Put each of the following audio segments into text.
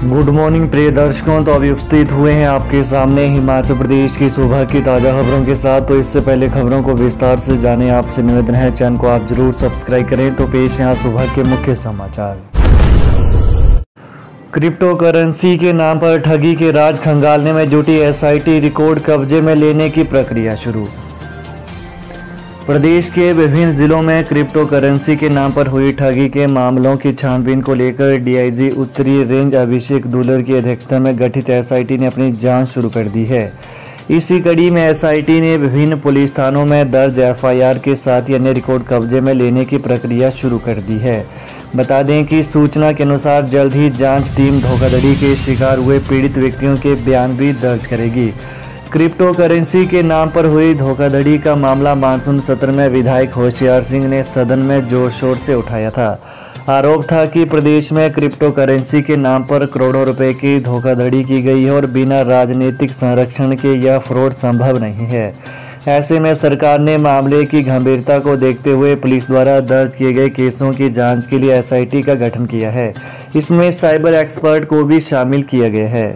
Good morning प्रिय दर्शकों। तो अभी उपस्थित हुए हैं आपके सामने हिमाचल प्रदेश की सुबह की ताज़ा खबरों के साथ। तो इससे पहले खबरों को विस्तार से जाने आपसे निवेदन है चैनल को आप जरूर सब्सक्राइब करें। तो पेश यहाँ सुबह के मुख्य समाचार। क्रिप्टो करेंसी के नाम पर ठगी के राज खंगालने में जुटी एसआईटी, रिकॉर्ड कब्जे में लेने की प्रक्रिया शुरू। प्रदेश के विभिन्न जिलों में क्रिप्टो करेंसी के नाम पर हुई ठगी के मामलों की छानबीन को लेकर डीआईजी उत्तरी रेंज अभिषेक दुलर की अध्यक्षता में गठित एसआईटी ने अपनी जांच शुरू कर दी है। इसी कड़ी में एसआईटी ने विभिन्न पुलिस थानों में दर्ज एफआईआर के साथ ही अन्य रिकॉर्ड कब्जे में लेने की प्रक्रिया शुरू कर दी है। बता दें कि सूचना के अनुसार जल्द ही जांच टीम धोखाधड़ी के शिकार हुए पीड़ित व्यक्तियों के बयान भी दर्ज करेगी। क्रिप्टो करेंसी के नाम पर हुई धोखाधड़ी का मामला मानसून सत्र में विधायक होशियार सिंह ने सदन में जोर शोर से उठाया था। आरोप था कि प्रदेश में क्रिप्टो करेंसी के नाम पर करोड़ों रुपए की धोखाधड़ी की गई है और बिना राजनीतिक संरक्षण के यह फ्रॉड संभव नहीं है। ऐसे में सरकार ने मामले की गंभीरता को देखते हुए पुलिस द्वारा दर्ज किए गए केसों की जांच के लिए एसआईटी का गठन किया है। इसमें साइबर एक्सपर्ट को भी शामिल किया गया है।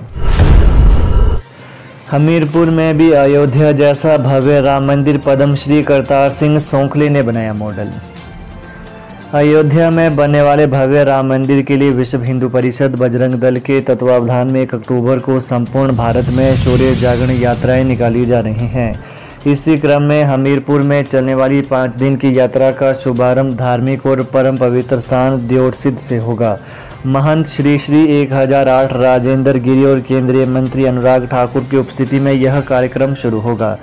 हमीरपुर में भी अयोध्या जैसा भव्य राम मंदिर पद्मश्री करतार सिंह सोंखले ने बनाया मॉडल। अयोध्या में बनने वाले भव्य राम मंदिर के लिए विश्व हिंदू परिषद बजरंग दल के तत्वावधान में 1 अक्टूबर को संपूर्ण भारत में शौर्य जागरण यात्राएं निकाली जा रही हैं। इसी क्रम में हमीरपुर में चलने वाली 5 दिन की यात्रा का शुभारंभ धार्मिक और परम पवित्र स्थान द्योतसिद्ध से होगा। महंत श्री 1008 राजेंद्र गिरी और केंद्रीय मंत्री अनुराग ठाकुर की उपस्थिति में यह कार्यक्रम शुरू होगा।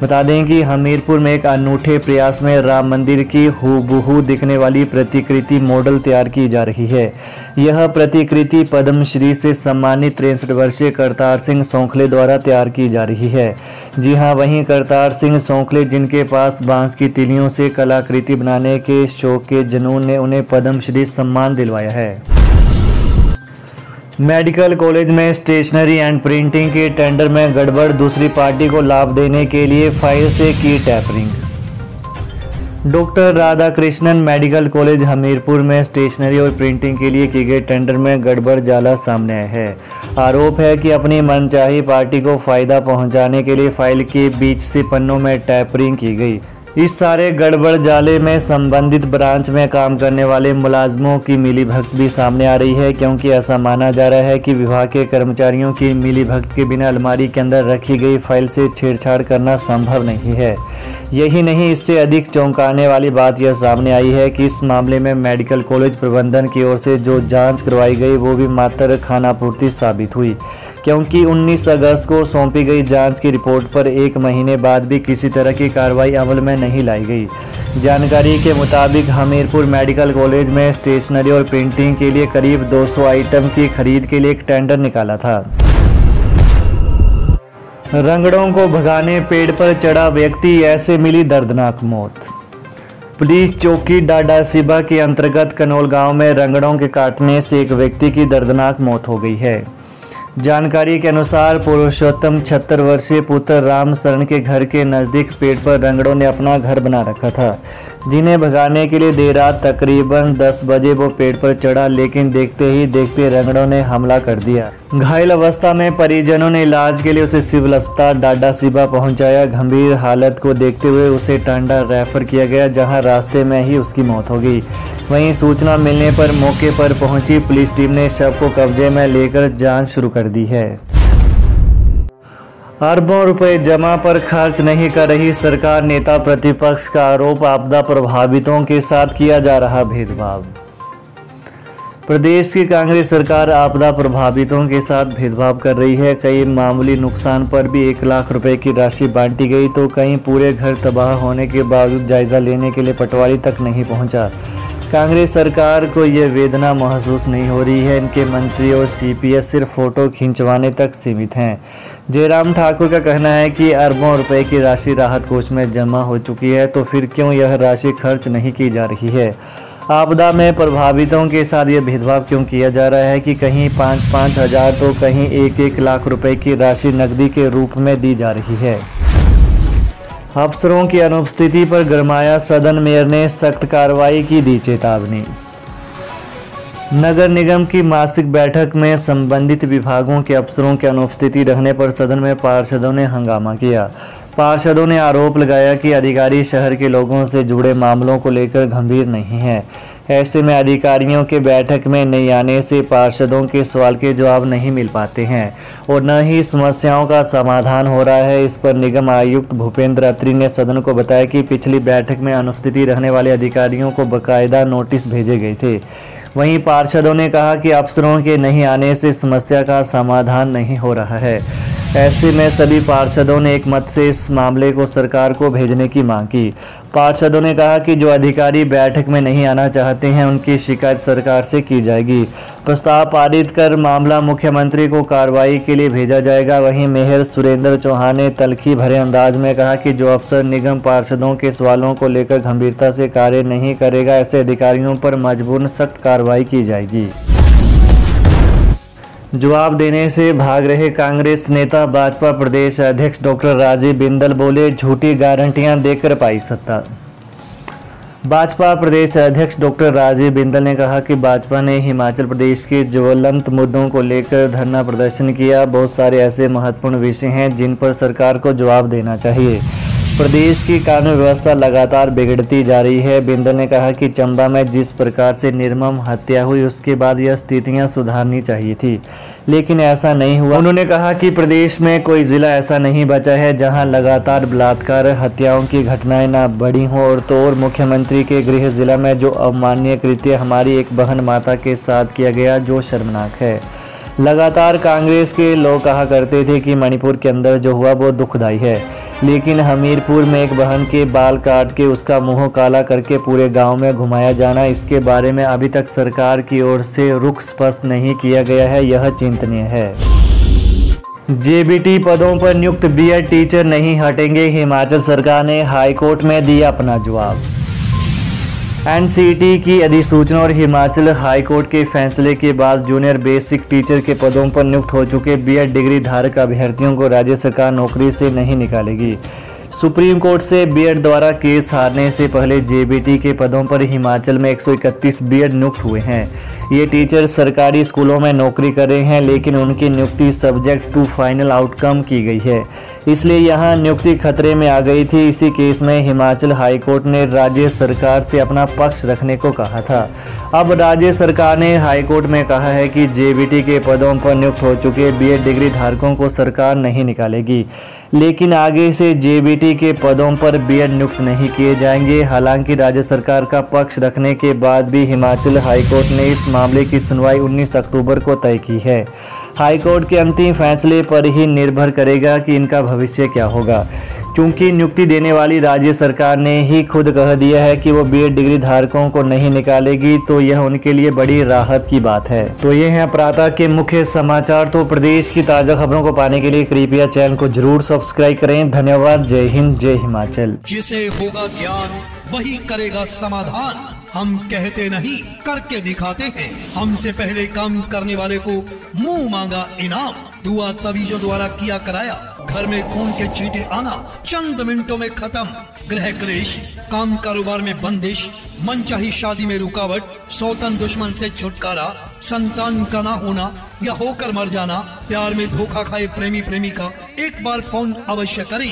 बता दें कि हमीरपुर में एक अनूठे प्रयास में राम मंदिर की हूबहू दिखने वाली प्रतिकृति मॉडल तैयार की जा रही है। यह प्रतिकृति पद्मश्री से सम्मानित 63 वर्षीय करतार सिंह सोंखले द्वारा तैयार की जा रही है। जी हां, वहीं करतार सिंह सोंखले, जिनके पास बांस की तिलियों से कलाकृति बनाने के शौक के जुनून ने उन्हें पद्मश्री सम्मान दिलवाया है। मेडिकल कॉलेज में स्टेशनरी एंड प्रिंटिंग के टेंडर में गड़बड़, दूसरी पार्टी को लाभ देने के लिए फाइल से की tapering. Doctor Radhakrishnan medical college Hamirpur में स्टेशनरी और प्रिंटिंग के लिए की गए टेंडर में गड़बड़ जाला सामने आया है। आरोप है कि अपनी मनचाही पार्टी को फायदा पहुंचाने के लिए फाइल के बीच से पन्नों में टैपरिंग की गई। इस सारे गड़बड़ जाले में संबंधित ब्रांच में काम करने वाले मुलाजमों की मिलीभगत भी सामने आ रही है, क्योंकि ऐसा माना जा रहा है कि विभाग के कर्मचारियों की मिलीभगत के बिना अलमारी के अंदर रखी गई फाइल से छेड़छाड़ करना संभव नहीं है। यही नहीं, इससे अधिक चौंकाने वाली बात यह सामने आई है कि इस मामले में मेडिकल कॉलेज प्रबंधन की ओर से जो जांच करवाई गई वो भी मात्र खानापूर्ति साबित हुई, क्योंकि 19 अगस्त को सौंपी गई जांच की रिपोर्ट पर 1 महीने बाद भी किसी तरह की कार्रवाई अमल में नहीं लाई गई। जानकारी के मुताबिक हमीरपुर मेडिकल कॉलेज में स्टेशनरी और प्रिंटिंग के लिए करीब 200 आइटम की खरीद के लिए एक टेंडर निकाला था। रंगड़ों को भगाने पेड़ पर चढ़ा व्यक्ति, ऐसे मिली दर्दनाक मौत। पुलिस चौकी डाडासीबा के अंतर्गत कनौल गांव में रंगड़ों के काटने से एक व्यक्ति की दर्दनाक मौत हो गई है। जानकारी के अनुसार पुरुषोत्तम 76 वर्षीय पुत्र राम शरण के घर के नज़दीक पेड़ पर रंगड़ों ने अपना घर बना रखा था, जिन्हें भगाने के लिए देर रात तकरीबन 10 बजे वो पेड़ पर चढ़ा, लेकिन देखते ही देखते रंगड़ों ने हमला कर दिया। घायल अवस्था में परिजनों ने इलाज के लिए उसे सिविल अस्पताल डाडासीबा पहुंचाया। गंभीर हालत को देखते हुए उसे टांडा रेफर किया गया, जहां रास्ते में ही उसकी मौत हो गई। वहीं सूचना मिलने पर मौके पर पहुंची पुलिस टीम ने शव को कब्जे में लेकर जांच शुरू कर दी है। अरबों रुपए जमा पर खर्च नहीं कर रही सरकार, नेता प्रतिपक्ष का आरोप। आपदा प्रभावितों के साथ किया जा रहा भेदभाव। प्रदेश की कांग्रेस सरकार आपदा प्रभावितों के साथ भेदभाव कर रही है। कई मामूली नुकसान पर भी 1 लाख रुपए की राशि बांटी गई, तो कहीं पूरे घर तबाह होने के बावजूद जायजा लेने के लिए पटवारी तक नहीं पहुंचा। कांग्रेस सरकार को यह वेदना महसूस नहीं हो रही है। इनके मंत्री और सीपीएस सिर्फ फोटो खिंचवाने तक सीमित हैं। जयराम ठाकुर का कहना है कि अरबों रुपए की राशि राहत कोष में जमा हो चुकी है, तो फिर क्यों यह राशि खर्च नहीं की जा रही है। आपदा में प्रभावितों के साथ ये भेदभाव क्यों किया जा रहा है कि कहीं 5-5 हज़ार तो कहीं 1-1 लाख रुपए की राशि नकदी के रूप में दी जा रही है। अफसरों की अनुपस्थिति पर गरमाया सदन, मेयर ने सख्त कार्रवाई की दी चेतावनी। नगर निगम की मासिक बैठक में संबंधित विभागों के अफसरों की अनुपस्थिति रहने पर सदन में पार्षदों ने हंगामा किया। पार्षदों ने आरोप लगाया कि अधिकारी शहर के लोगों से जुड़े मामलों को लेकर गंभीर नहीं हैं। ऐसे में अधिकारियों के बैठक में नहीं आने से पार्षदों के सवाल के जवाब नहीं मिल पाते हैं और न ही समस्याओं का समाधान हो रहा है। इस पर निगम आयुक्त भूपेंद्र अत्री ने सदन को बताया कि पिछली बैठक में अनुपस्थिति रहने वाले अधिकारियों को बाकायदा नोटिस भेजे गए थे। वहीं पार्षदों ने कहा कि अफसरों के नहीं आने से समस्या का समाधान नहीं हो रहा है। ऐसे में सभी पार्षदों ने एक मत से इस मामले को सरकार को भेजने की मांग की। पार्षदों ने कहा कि जो अधिकारी बैठक में नहीं आना चाहते हैं उनकी शिकायत सरकार से की जाएगी। प्रस्ताव पारित कर मामला मुख्यमंत्री को कार्रवाई के लिए भेजा जाएगा। वहीं मेयर सुरेंद्र चौहान ने तल्खी भरे अंदाज में कहा कि जो अफसर निगम पार्षदों के सवालों को लेकर गंभीरता से कार्य नहीं करेगा, ऐसे अधिकारियों पर मजबूरन सख्त कार्रवाई की जाएगी। जवाब देने से भाग रहे कांग्रेस नेता भाजपा प्रदेश अध्यक्ष डॉक्टर राजीव बिंदल बोले, झूठी गारंटियां देकर पाई सत्ता। भाजपा प्रदेश अध्यक्ष डॉक्टर राजीव बिंदल ने कहा कि भाजपा ने हिमाचल प्रदेश के ज्वलंत मुद्दों को लेकर धरना प्रदर्शन किया। बहुत सारे ऐसे महत्वपूर्ण विषय हैं जिन पर सरकार को जवाब देना चाहिए। प्रदेश की कानून व्यवस्था लगातार बिगड़ती जा रही है। बिंदल ने कहा कि चंबा में जिस प्रकार से निर्मम हत्या हुई उसके बाद यह स्थितियां सुधारनी चाहिए थी, लेकिन ऐसा नहीं हुआ। उन्होंने कहा कि प्रदेश में कोई जिला ऐसा नहीं बचा है जहां लगातार बलात्कार हत्याओं की घटनाएं न बढ़ी हों। और तो और मुख्यमंत्री के गृह जिला में जो अमानवीय कृत्य हमारी एक बहन माता के साथ किया गया, जो शर्मनाक है। लगातार कांग्रेस के लोग कहा करते थे कि मणिपुर के अंदर जो हुआ वो दुखदाई है, लेकिन हमीरपुर में एक बहन के बाल काट के उसका मुंह काला करके पूरे गांव में घुमाया जाना, इसके बारे में अभी तक सरकार की ओर से रुख स्पष्ट नहीं किया गया है। यह चिंतनीय है। जेबीटी पदों पर नियुक्त बीएड टीचर नहीं हटेंगे। हिमाचल सरकार ने हाईकोर्ट में दिया अपना जवाब। एनसीईटी की अधिसूचना और हिमाचल हाईकोर्ट के फैसले के बाद जूनियर बेसिक टीचर के पदों पर नियुक्त हो चुके बीएड डिग्री धारक अभ्यर्थियों को राज्य सरकार नौकरी से नहीं निकालेगी। सुप्रीम कोर्ट से बीएड द्वारा केस हारने से पहले जेबीटी के पदों पर हिमाचल में 131 बीएड नियुक्त हुए हैं। ये टीचर सरकारी स्कूलों में नौकरी कर रहे हैं, लेकिन उनकी नियुक्ति सब्जेक्ट टू फाइनल आउटकम की गई है, इसलिए यहाँ नियुक्ति खतरे में आ गई थी। इसी केस में हिमाचल हाईकोर्ट ने राज्य सरकार से अपना पक्ष रखने को कहा था। अब राज्य सरकार ने हाईकोर्ट में कहा है कि जेबीटी के पदों पर नियुक्त हो चुके बीएड डिग्री धारकों को सरकार नहीं निकालेगी, लेकिन आगे से जेबीटी के पदों पर बीएड नियुक्त नहीं किए जाएंगे। हालांकि राज्य सरकार का पक्ष रखने के बाद भी हिमाचल हाईकोर्ट ने इस मामले की सुनवाई 19 अक्टूबर को तय की है। हाईकोर्ट के अंतिम फैसले पर ही निर्भर करेगा कि इनका भविष्य क्या होगा, क्योंकि नियुक्ति देने वाली राज्य सरकार ने ही खुद कह दिया है कि वो बीएड डिग्री धारकों को नहीं निकालेगी, तो यह उनके लिए बड़ी राहत की बात है। तो ये हैं प्रातः के मुख्य समाचार। तो प्रदेश की ताज़ा खबरों को पाने के लिए कृपया चैनल को जरूर सब्सक्राइब करें। धन्यवाद। जय हिंद, जय हिमाचल। जिसे होगा ज्ञान वही करेगा समाधान। हम कहते नहीं करके दिखाते हैं। हमसे पहले काम करने वाले को मुंह मांगा इनाम। दुआ तवीजों द्वारा किया कराया। घर में खून के छींटे आना चंद मिनटों में खत्म। गृह क्लेश, काम कारोबार में बंदिश, मनचाही शादी में रुकावट, सौतन दुश्मन से छुटकारा, संतान का ना होना या होकर मर जाना, प्यार में धोखा खाए प्रेमी प्रेमिका, एक बार फोन अवश्य करें।